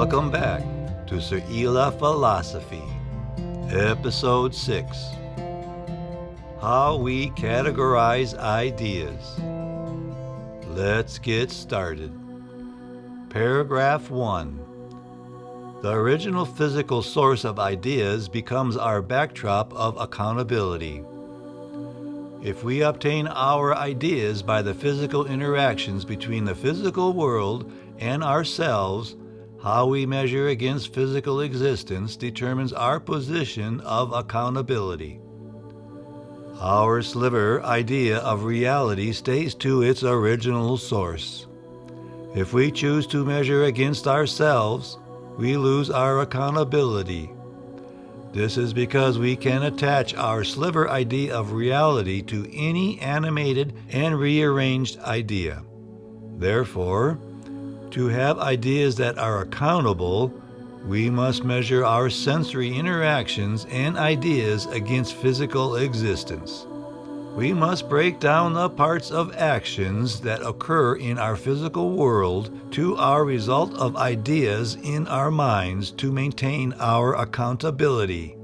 Welcome back to Seryla Philosophy, Episode 6, How We Categorize Ideas. Let's get started. Paragraph 1. The original physical source of ideas becomes our backdrop of accountability. If we obtain our ideas by the physical interactions between the physical world and ourselves, how we measure against physical existence determines our position of accountability. Our sliver idea of reality stays to its original source. If we choose to measure against ourselves, we lose our accountability. This is because we can attach our sliver idea of reality to any animated and rearranged idea. Therefore, to have ideas that are accountable, we must measure our sensory interactions and ideas against physical existence. We must break down the parts of actions that occur in our physical world to our result of ideas in our minds to maintain our accountability.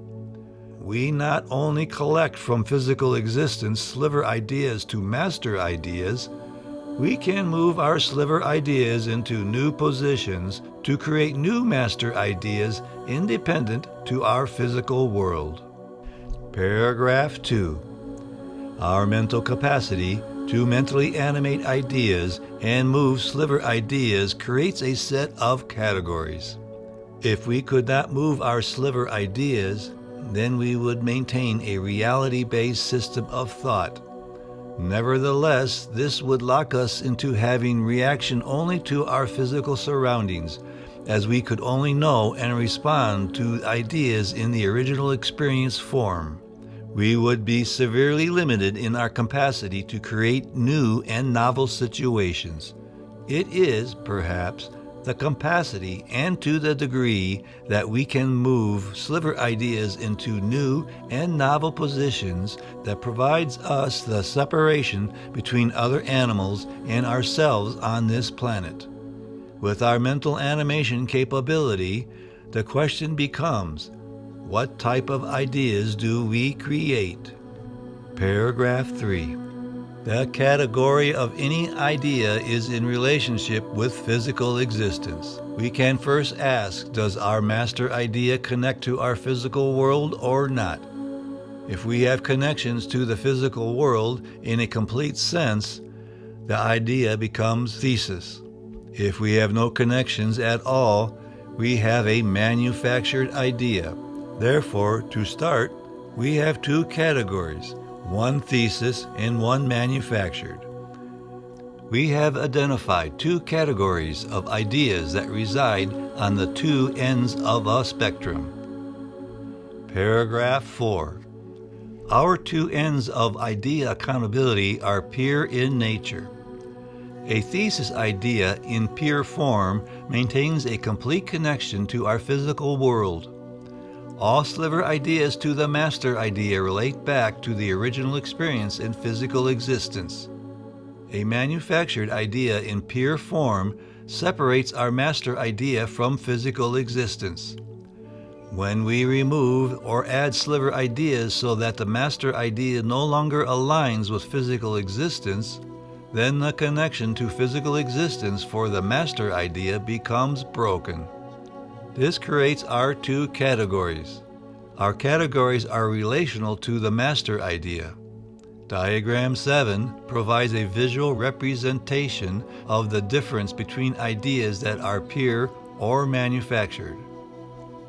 We not only collect from physical existence sliver ideas to master ideas, we can move our sliver ideas into new positions to create new master ideas independent to our physical world. Paragraph 2. Our mental capacity to mentally animate ideas and move sliver ideas creates a set of categories. If we could not move our sliver ideas, then we would maintain a reality-based system of thought. Nevertheless, this would lock us into having reaction only to our physical surroundings, as we could only know and respond to ideas in the original experience form. We would be severely limited in our capacity to create new and novel situations. It is, perhaps, the capacity and to the degree that we can move sliver ideas into new and novel positions that provides us the separation between other animals and ourselves on this planet. With our mental animation capability, the question becomes, what type of ideas do we create? Paragraph 3. The category of any idea is in relationship with physical existence. We can first ask, does our master idea connect to our physical world or not? If we have connections to the physical world in a complete sense, the idea becomes thesis. If we have no connections at all, we have a manufactured idea. Therefore, to start, we have two categories, one thesis and one manufactured. We have identified two categories of ideas that reside on the two ends of a spectrum. Paragraph 4. Our two ends of idea accountability are pure in nature. A thesis idea in pure form maintains a complete connection to our physical world. All sliver ideas to the master idea relate back to the original experience in physical existence. A manufactured idea in pure form separates our master idea from physical existence. When we remove or add sliver ideas so that the master idea no longer aligns with physical existence, then the connection to physical existence for the master idea becomes broken. This creates our two categories. Our categories are relational to the master idea. Diagram 7 provides a visual representation of the difference between ideas that are pure or manufactured.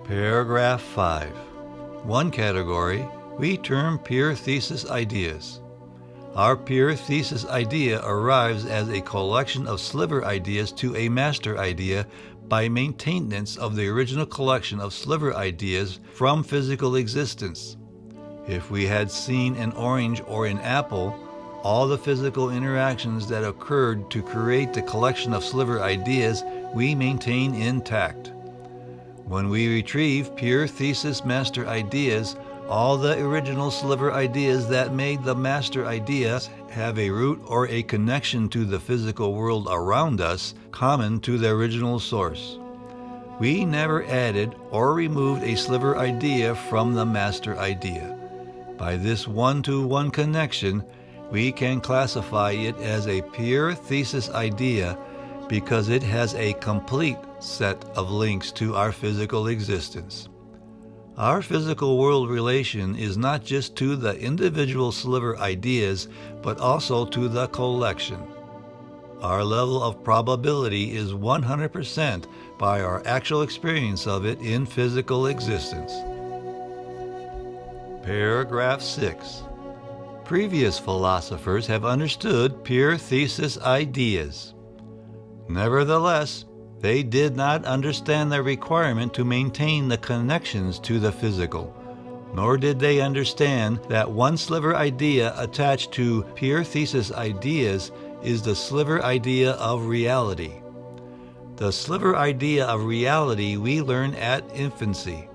Paragraph 5. One category we term pure thesis ideas. Our pure thesis idea arrives as a collection of sliver ideas to a master idea by maintenance of the original collection of sliver ideas from physical existence. If we had seen an orange or an apple, all the physical interactions that occurred to create the collection of sliver ideas we maintain intact. When we retrieve pure thesis master ideas, all the original sliver ideas that made the master idea have a root or a connection to the physical world around us common to the original source. we never added or removed a sliver idea from the master idea. By this one-to-one connection, we can classify it as a pure thesis idea because it has a complete set of links to our physical existence. Our physical world relation is not just to the individual sliver ideas, but also to the collection. Our level of probability is 100% by our actual experience of it in physical existence. Paragraph 6. Previous philosophers have understood pure thesis ideas. Nevertheless, they did not understand the requirement to maintain the connections to the physical, nor did they understand that one sliver idea attached to pure thesis ideas is the sliver idea of reality. The sliver idea of reality we learn at infancy.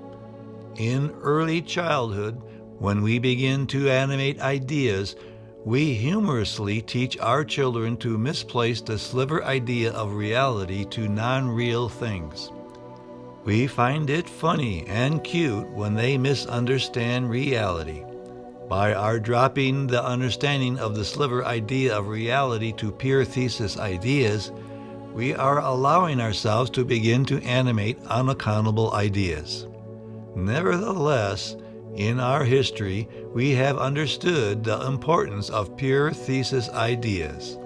In early childhood, when we begin to animate ideas, we humorously teach our children to misplace the sliver idea of reality to non-real things. We find it funny and cute when they misunderstand reality. By our dropping the understanding of the sliver idea of reality to pure thesis ideas, we are allowing ourselves to begin to animate unaccountable ideas. Nevertheless, in our history, we have understood the importance of pure thesis ideas.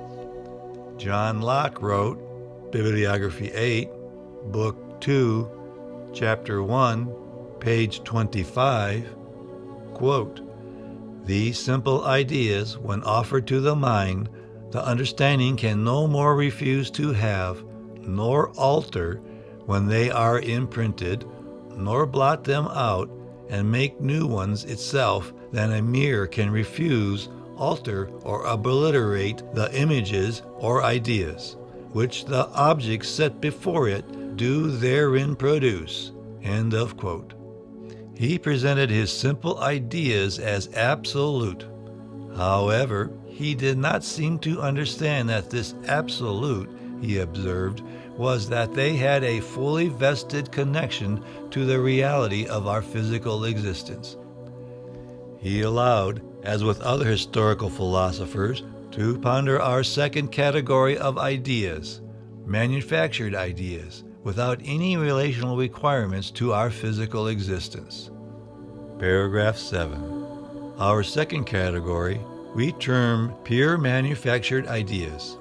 John Locke wrote, Bibliography 8, Book 2, Chapter 1, page 25, quote, "These simple ideas, when offered to the mind, the understanding can no more refuse to have, nor alter when they are imprinted, nor blot them out, and make new ones itself than a mirror can refuse, alter, or obliterate the images or ideas, which the objects set before it do therein produce." End of quote. He presented his simple ideas as absolute. However, he did not seem to understand that this absolute, he observed, was that they had a fully vested connection to the reality of our physical existence. He allowed, as with other historical philosophers, to ponder our second category of ideas, manufactured ideas, without any relational requirements to our physical existence. Paragraph 7. Our second category we term pure manufactured ideas.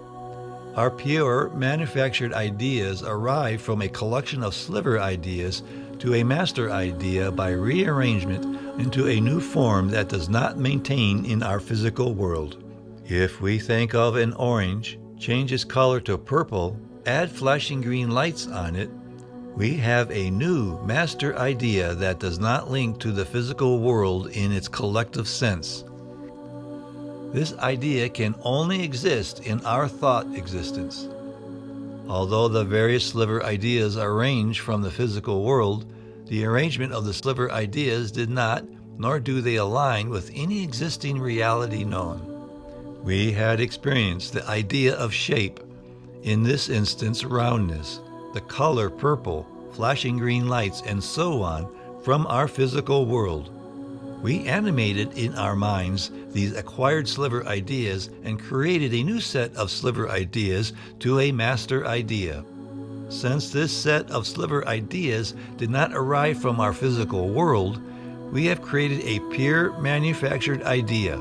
Our pure manufactured ideas arrive from a collection of sliver ideas to a master idea by rearrangement into a new form that does not maintain in our physical world. If we think of an orange, change its color to purple, add flashing green lights on it, we have a new master idea that does not link to the physical world in its collective sense. This idea can only exist in our thought existence. Although the various sliver ideas are arranged from the physical world, the arrangement of the sliver ideas did not, nor do they align with any existing reality known. We had experienced the idea of shape, in this instance roundness, the color purple, flashing green lights, and so on, from our physical world. We animated in our minds these acquired sliver ideas and created a new set of sliver ideas to a master idea. Since this set of sliver ideas did not arrive from our physical world, we have created a pure manufactured idea.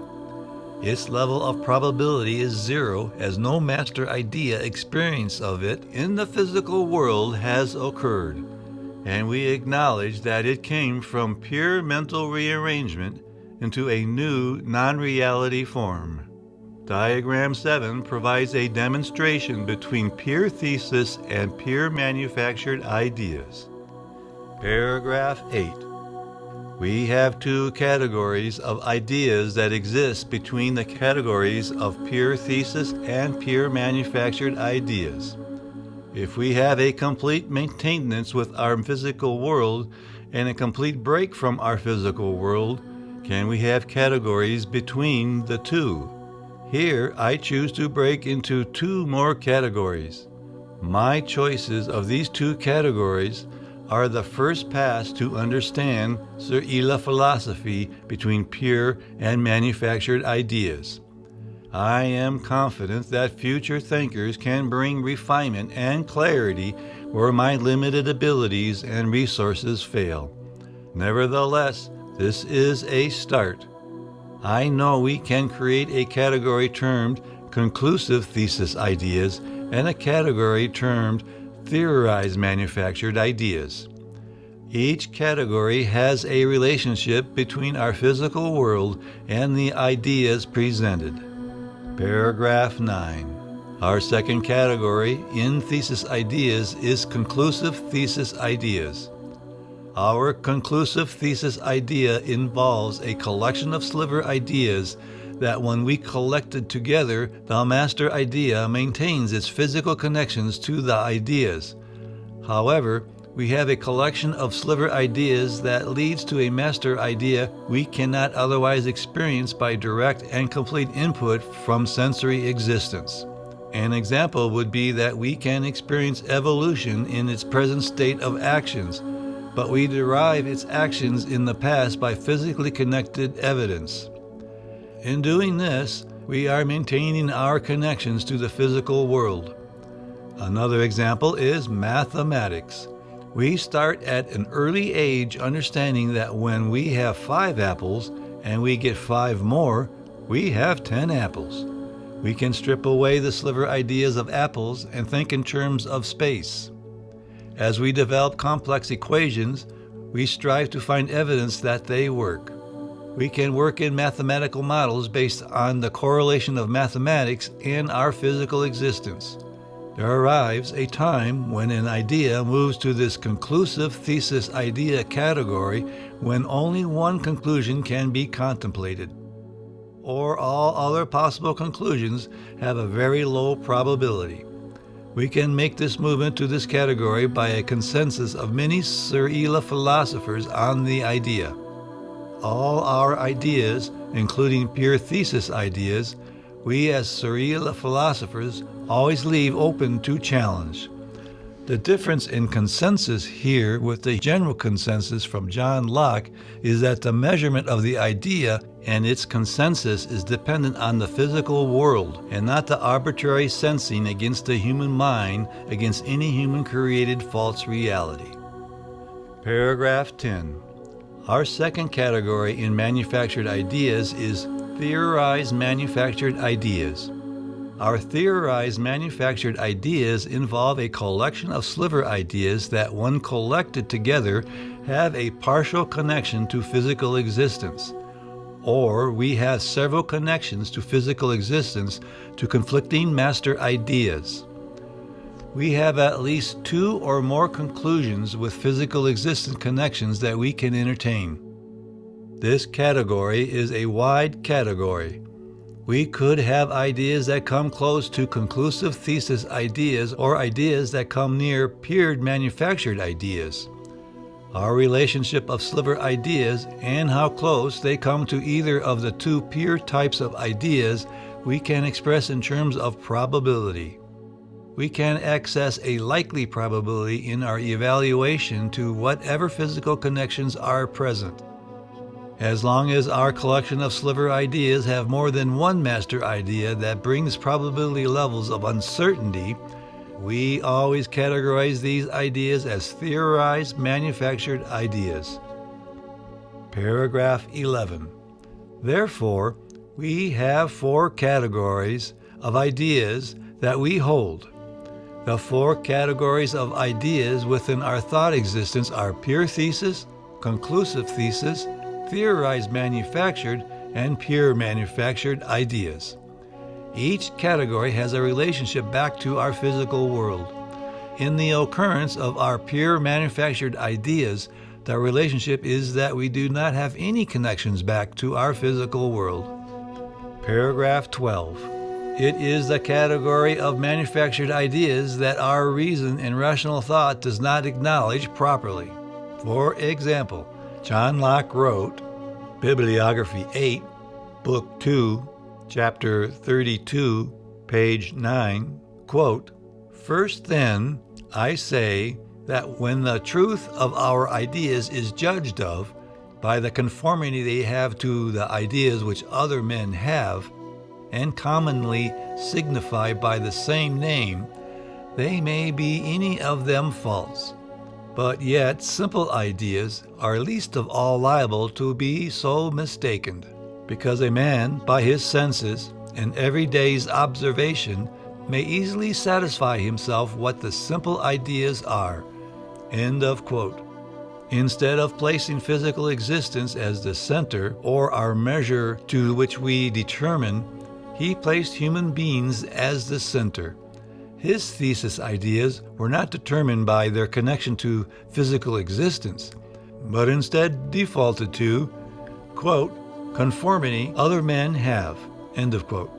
Its level of probability is 0, as no master idea experience of it in the physical world has occurred, and we acknowledge that it came from pure mental rearrangement into a new non-reality form. Diagram 7 provides a demonstration between pure thesis and pure manufactured ideas. Paragraph 8. We have two categories of ideas that exist between the categories of pure thesis and pure manufactured ideas. If we have a complete maintenance with our physical world and a complete break from our physical world, can we have categories between the two? Here, I choose to break into two more categories. My choices of these two categories are the first pass to understand Seryla philosophy between pure and manufactured ideas. I am confident that future thinkers can bring refinement and clarity where my limited abilities and resources fail. Nevertheless, this is a start. I know we can create a category termed conclusive thesis ideas and a category termed theorized manufactured ideas. Each category has a relationship between our physical world and the ideas presented. Paragraph 9. Our second category in thesis ideas is conclusive thesis ideas. Our conclusive thesis idea involves a collection of sliver ideas that when we collected together, the master idea maintains its physical connections to the ideas. However, we have a collection of sliver ideas that leads to a master idea we cannot otherwise experience by direct and complete input from sensory existence. An example would be that we can experience evolution in its present state of actions, but we derive its actions in the past by physically connected evidence. In doing this, we are maintaining our connections to the physical world. Another example is mathematics. We start at an early age understanding that when we have 5 apples and we get 5 more, we have 10 apples. We can strip away the sliver ideas of apples and think in terms of space. As we develop complex equations, we strive to find evidence that they work. We can work in mathematical models based on the correlation of mathematics and our physical existence. There arrives a time when an idea moves to this conclusive thesis idea category when only one conclusion can be contemplated, or all other possible conclusions have a very low probability. We can make this movement to this category by a consensus of many Seryla philosophers on the idea. All our ideas, including pure thesis ideas, we as Seryla philosophers always leave open to challenge. The difference in consensus here with the general consensus from John Locke is that the measurement of the idea and its consensus is dependent on the physical world and not the arbitrary sensing against the human mind against any human-created false reality. Paragraph 10. Our second category in manufactured ideas is theorized manufactured ideas. Our theorized manufactured ideas involve a collection of sliver ideas that, when collected together, have a partial connection to physical existence. Or we have several connections to physical existence to conflicting master ideas. We have at least 2 or more conclusions with physical existence connections that we can entertain. This category is a wide category. We could have ideas that come close to conclusive thesis ideas or ideas that come near pure manufactured ideas. Our relationship of sliver ideas and how close they come to either of the 2 pure types of ideas we can express in terms of probability. We can access a likely probability in our evaluation to whatever physical connections are present. As long as our collection of sliver ideas have more than one master idea that brings probability levels of uncertainty, we always categorize these ideas as theorized manufactured ideas. Paragraph 11. Therefore, we have 4 categories of ideas that we hold. The 4 categories of ideas within our thought existence are pure thesis, conclusive thesis, theorized manufactured, and pure manufactured ideas. Each category has a relationship back to our physical world. In the occurrence of our pure manufactured ideas, the relationship is that we do not have any connections back to our physical world. Paragraph 12. It is the category of manufactured ideas that our reason and rational thought does not acknowledge properly. For example, John Locke wrote, Bibliography 8, Book 2, Chapter 32, page 9, quote, "First then, I say that when the truth of our ideas is judged of by the conformity they have to the ideas which other men have, and commonly signify by the same name, they may be any of them false. But yet simple ideas are least of all liable to be so mistaken, because a man, by his senses and every day's observation, may easily satisfy himself what the simple ideas are. End of quote. Instead of placing physical existence as the center or our measure to which we determine, he placed human beings as the center. His thesis ideas were not determined by their connection to physical existence, but instead defaulted to, quote, conformity other men have, end of quote.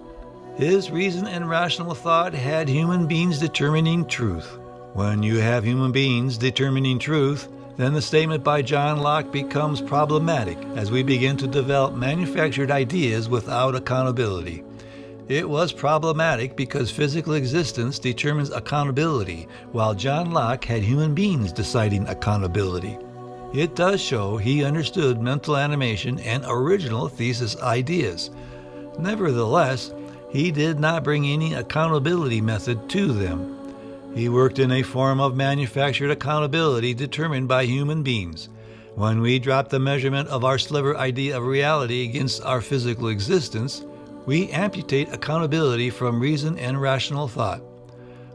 His reason and rational thought had human beings determining truth. When you have human beings determining truth, then the statement by John Locke becomes problematic as we begin to develop manufactured ideas without accountability. It was problematic because physical existence determines accountability, while John Locke had human beings deciding accountability. It does show he understood mental animation and original thesis ideas. Nevertheless, he did not bring any accountability method to them. He worked in a form of manufactured accountability determined by human beings. When we drop the measurement of our sliver idea of reality against our physical existence, we amputate accountability from reason and rational thought.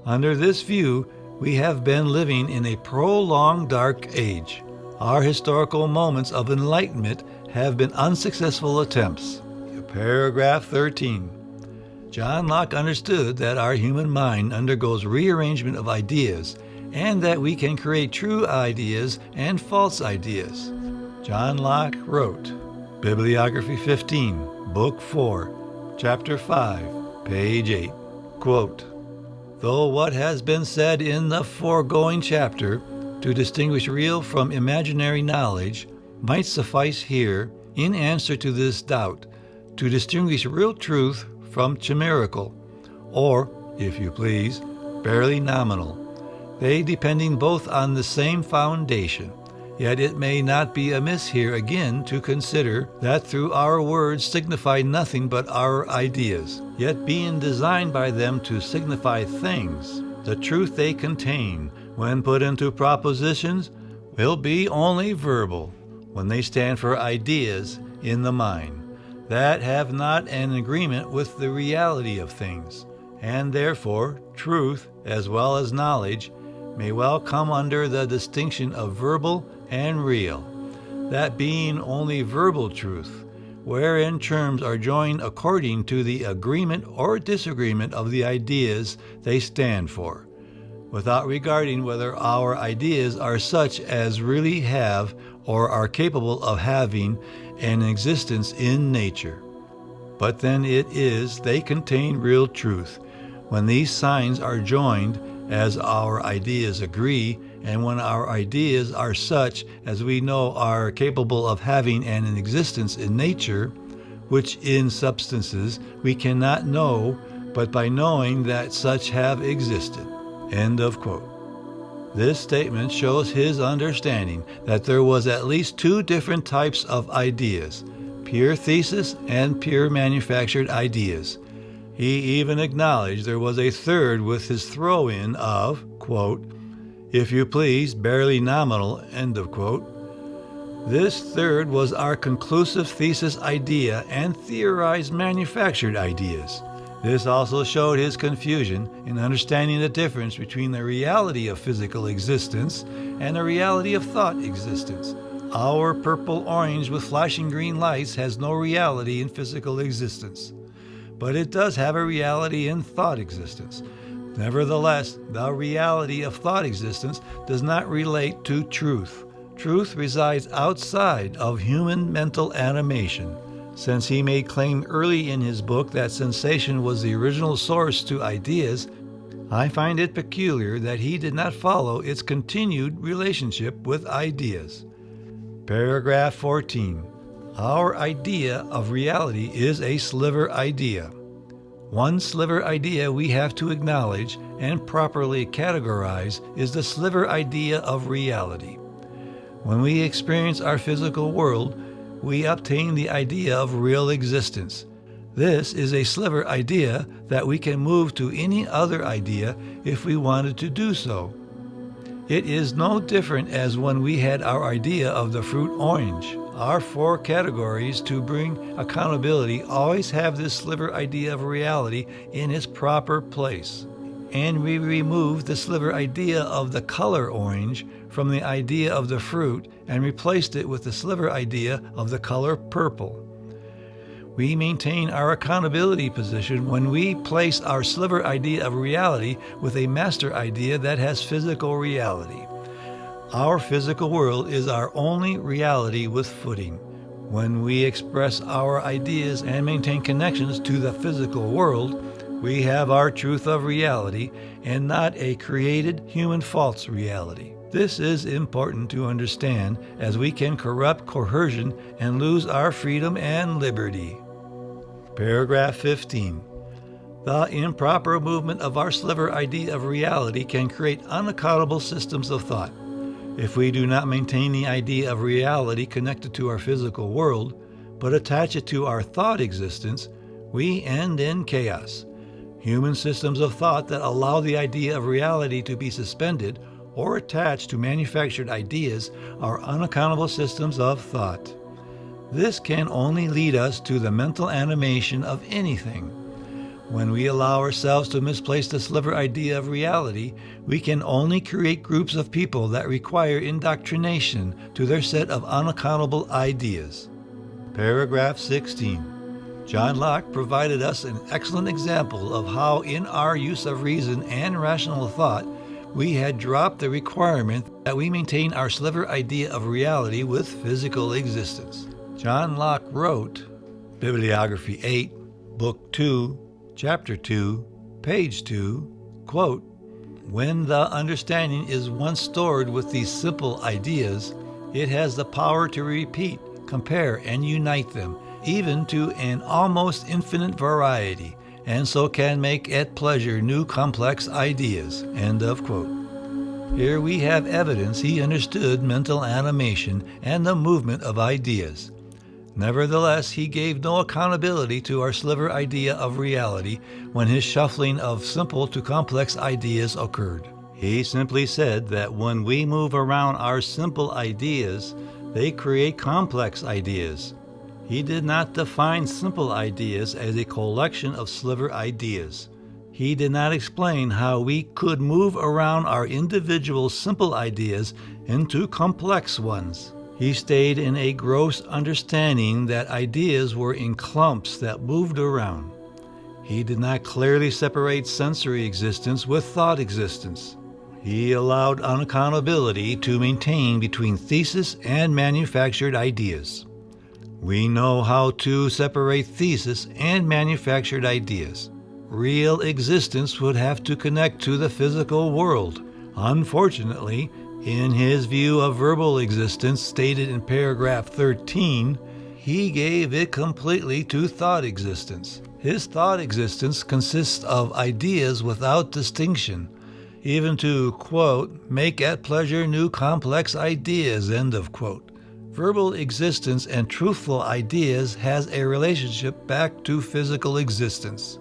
Under this view, we have been living in a prolonged dark age. Our historical moments of enlightenment have been unsuccessful attempts. Paragraph 13. John Locke understood that our human mind undergoes rearrangement of ideas and that we can create true ideas and false ideas. John Locke wrote, Bibliography 15, Book 4, Chapter 5, Page 8, quote, though what has been said in the foregoing chapter to distinguish real from imaginary knowledge might suffice here, in answer to this doubt, to distinguish real truth from chimerical, or, if you please, barely nominal, they depending both on the same foundation. Yet it may not be amiss here again to consider that through our words signify nothing but our ideas, yet being designed by them to signify things, the truth they contain, when put into propositions, will be only verbal, when they stand for ideas in the mind, that have not an agreement with the reality of things, and therefore truth, as well as knowledge, may well come under the distinction of verbal and real, that being only verbal truth, wherein terms are joined according to the agreement or disagreement of the ideas they stand for, without regarding whether our ideas are such as really have or are capable of having an existence in nature. But then it is they contain real truth, when these signs are joined as our ideas agree, and when our ideas are such as we know are capable of having an existence in nature, which in substances we cannot know but by knowing that such have existed. End of quote. This statement shows his understanding that there was at least two different types of ideas, pure thesis and pure manufactured ideas. He even acknowledged there was a third with his throw-in of, quote, if you please, barely nominal, end of quote. This third was our conclusive thesis idea and theorized manufactured ideas. This also showed his confusion in understanding the difference between the reality of physical existence and the reality of thought existence. Our purple orange with flashing green lights has no reality in physical existence, but it does have a reality in thought existence. Nevertheless, the reality of thought existence does not relate to truth. Truth resides outside of human mental animation. Since he made claim early in his book that sensation was the original source to ideas, I find it peculiar that he did not follow its continued relationship with ideas. Paragraph 14. Our idea of reality is a sliver idea. One sliver idea we have to acknowledge and properly categorize is the sliver idea of reality. When we experience our physical world, we obtain the idea of real existence. This is a sliver idea that we can move to any other idea if we wanted to do so. It is no different as when we had our idea of the fruit orange. Our 4 categories to bring accountability always have this sliver idea of reality in its proper place. And we removed the sliver idea of the color orange from the idea of the fruit and replaced it with the sliver idea of the color purple. We maintain our accountability position when we place our sliver idea of reality with a master idea that has physical reality. Our physical world is our only reality with footing. When we express our ideas and maintain connections to the physical world, we have our truth of reality and not a created human false reality. This is important to understand as we can corrupt coercion and lose our freedom and liberty. Paragraph 15. The improper movement of our sliver idea of reality can create unaccountable systems of thought. If we do not maintain the idea of reality connected to our physical world, but attach it to our thought existence, we end in chaos. Human systems of thought that allow the idea of reality to be suspended or attached to manufactured ideas are unaccountable systems of thought. This can only lead us to the mental animation of anything. When we allow ourselves to misplace the sliver idea of reality, we can only create groups of people that require indoctrination to their set of unaccountable ideas. Paragraph 16. John Locke provided us an excellent example of how in our use of reason and rational thought, we had dropped the requirement that we maintain our sliver idea of reality with physical existence. John Locke wrote, Bibliography 8, Book 2, Chapter 2, Page 2, quote, "When the understanding is once stored with these simple ideas, it has the power to repeat, compare, and unite them, even to an almost infinite variety, and so can make at pleasure new complex ideas." End of quote. Here we have evidence he understood mental animation and the movement of ideas. Nevertheless, he gave no accountability to our sliver idea of reality when his shuffling of simple to complex ideas occurred. He simply said that when we move around our simple ideas, they create complex ideas. He did not define simple ideas as a collection of sliver ideas. He did not explain how we could move around our individual simple ideas into complex ones. He stayed in a gross understanding that ideas were in clumps that moved around. He did not clearly separate sensory existence with thought existence. He allowed unaccountability to maintain between thesis and manufactured ideas. We know how to separate thesis and manufactured ideas. Real existence would have to connect to the physical world. Unfortunately, in his view of verbal existence stated in paragraph 13, he gave it completely to thought existence. His thought existence consists of ideas without distinction, even to, quote, "make at pleasure new complex ideas," end of quote. Verbal existence and truthful ideas has a relationship back to physical existence.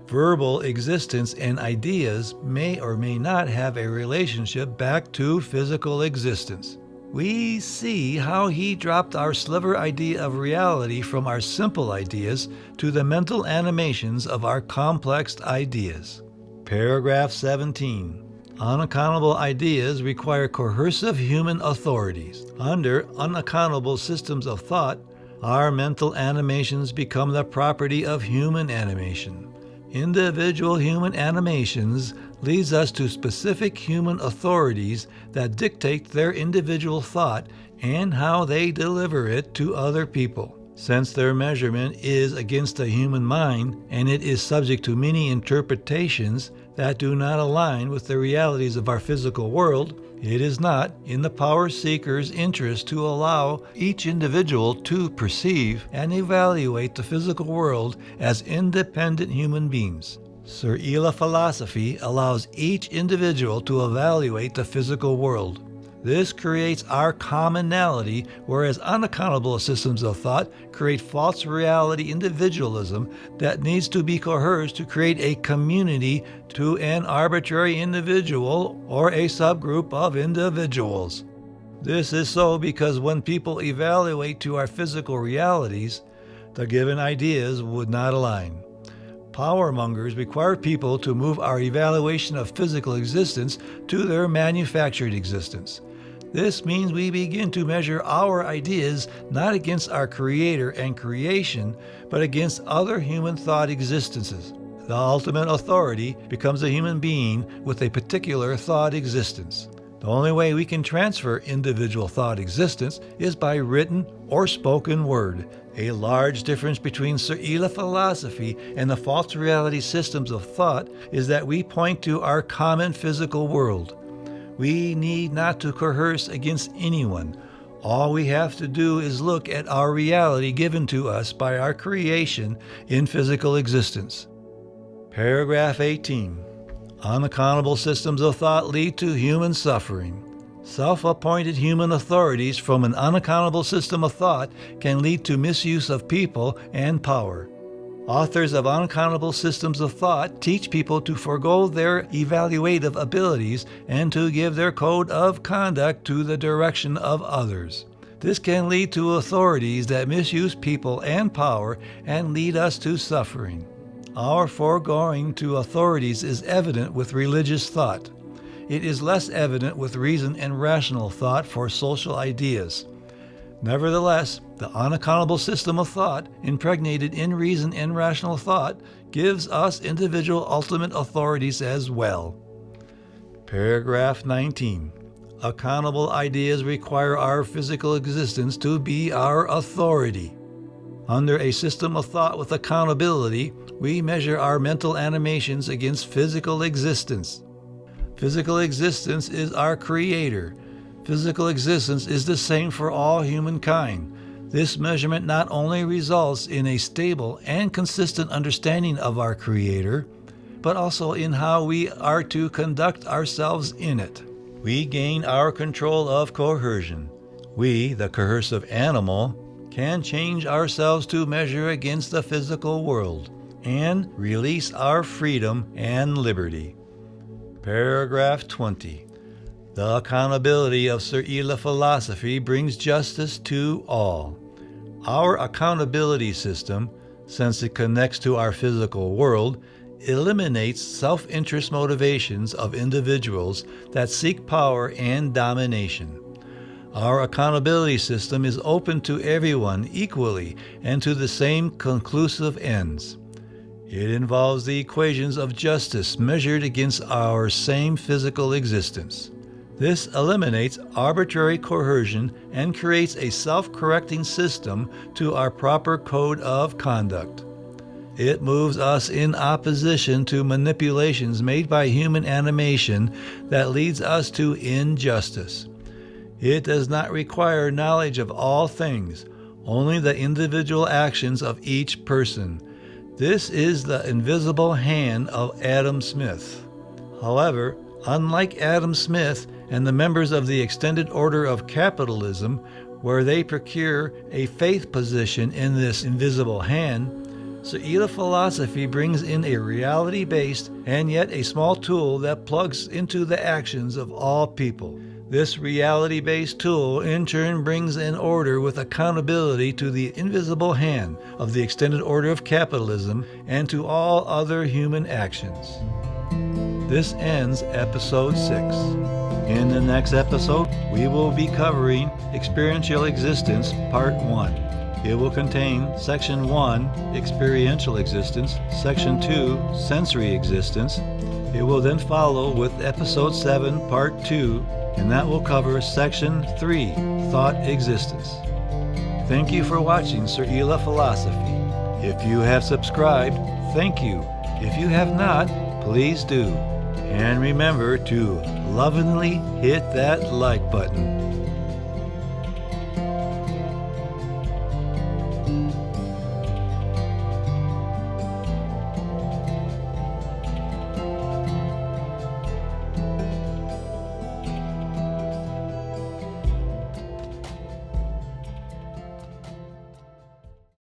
Verbal existence and ideas may or may not have a relationship back to physical existence. We see how he dropped our sliver idea of reality from our simple ideas to the mental animations of our complex ideas. Paragraph 17. Unaccountable ideas require coercive human authorities. Under unaccountable systems of thought, our mental animations become the property of human animation. Individual human animations leads us to specific human authorities that dictate their individual thought and how they deliver it to other people. Since their measurement is against the human mind and it is subject to many interpretations, that do not align with the realities of our physical world, it is not in the power seeker's interest to allow each individual to perceive and evaluate the physical world as independent human beings. Seryla philosophy allows each individual to evaluate the physical world. This creates our commonality, whereas unaccountable systems of thought create false reality individualism that needs to be coerced to create a community to an arbitrary individual or a subgroup of individuals. This is so because when people evaluate to our physical realities, the given ideas would not align. Powermongers require people to move our evaluation of physical existence to their manufactured existence. This means we begin to measure our ideas not against our creator and creation, but against other human thought existences. The ultimate authority becomes a human being with a particular thought existence. The only way we can transfer individual thought existence is by written or spoken word. A large difference between Seryla philosophy and the false reality systems of thought is that we point to our common physical world. We need not to coerce against anyone. All we have to do is look at our reality given to us by our creation in physical existence. Paragraph 18. Unaccountable systems of thought lead to human suffering. Self-appointed human authorities from an unaccountable system of thought can lead to misuse of people and power. Authors of unaccountable systems of thought teach people to forego their evaluative abilities and to give their code of conduct to the direction of others. This can lead to authorities that misuse people and power and lead us to suffering. Our foregoing to authorities is evident with religious thought. It is less evident with reason and rational thought for social ideas. Nevertheless, the unaccountable system of thought, impregnated in reason and rational thought, gives us individual ultimate authorities as well. Paragraph 19. Accountable ideas require our physical existence to be our authority. Under a system of thought with accountability, we measure our mental animations against physical existence. Physical existence is our creator. Physical existence is the same for all humankind. This measurement not only results in a stable and consistent understanding of our Creator, but also in how we are to conduct ourselves in it. We gain our control of coercion. We, the coercive animal, can change ourselves to measure against the physical world and release our freedom and liberty. Paragraph 20. The accountability of Seryla philosophy brings justice to all. Our accountability system, since it connects to our physical world, eliminates self-interest motivations of individuals that seek power and domination. Our accountability system is open to everyone equally and to the same conclusive ends. It involves the equations of justice measured against our same physical existence. This eliminates arbitrary coercion and creates a self-correcting system to our proper code of conduct. It moves us in opposition to manipulations made by human animation that leads us to injustice. It does not require knowledge of all things, only the individual actions of each person. This is the invisible hand of Adam Smith. However, unlike Adam Smith and the members of the extended order of capitalism, where they procure a faith position in this invisible hand, Seryla philosophy brings in a reality-based and yet a small tool that plugs into the actions of all people. This reality-based tool in turn brings in order with accountability to the invisible hand of the extended order of capitalism and to all other human actions. This ends episode 6. In the next episode, we will be covering Experiential Existence Part 1. It will contain Section 1, Experiential Existence, Section 2, Sensory Existence. It will then follow with Episode 7, Part 2, and that will cover Section 3, Thought Existence. Thank you for watching Seryla Philosophy. If you have subscribed, thank you. If you have not, please do. And remember to lovingly hit that like button.